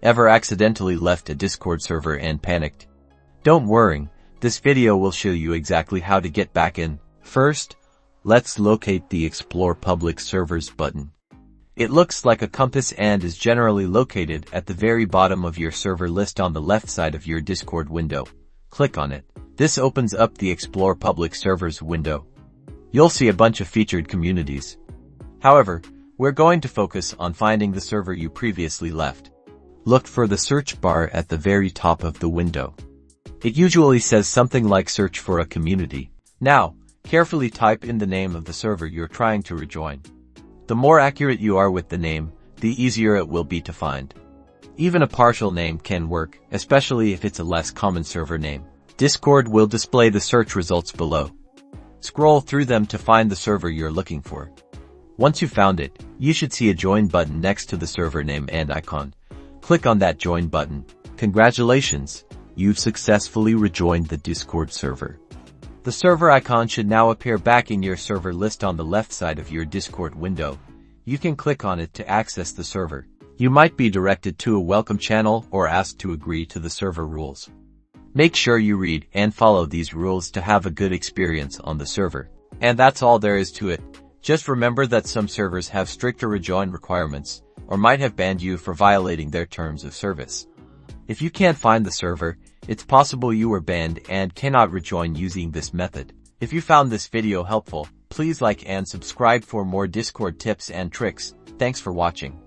Ever accidentally left a Discord server and panicked? Don't worry, this video will show you exactly how to get back in. First, let's locate the Explore Public Servers button. It looks like a compass and is generally located at the very bottom of your server list on the left side of your Discord window. Click on it. This opens up the Explore Public Servers window. You'll see a bunch of featured communities. However, we're going to focus on finding the server you previously left. Look for the search bar at the very top of the window. It usually says something like search for a community. Now, carefully type in the name of the server you're trying to rejoin. The more accurate you are with the name, the easier it will be to find. Even a partial name can work, especially if it's a less common server name. Discord will display the search results below. Scroll through them to find the server you're looking for. Once you've found it, you should see a join button next to the server name and icon. Click on that join button. Congratulations, you've successfully rejoined the Discord server. The server icon should now appear back in your server list on the left side of your Discord window. You can click on it to access the server. You might be directed to a welcome channel or asked to agree to the server rules. Make sure you read and follow these rules to have a good experience on the server. And that's all there is to it. Just remember that some servers have stricter rejoin requirements, or might have banned you for violating their terms of service. If you can't find the server, it's possible you were banned and cannot rejoin using this method. If you found this video helpful, please like and subscribe for more Discord tips and tricks. Thanks for watching.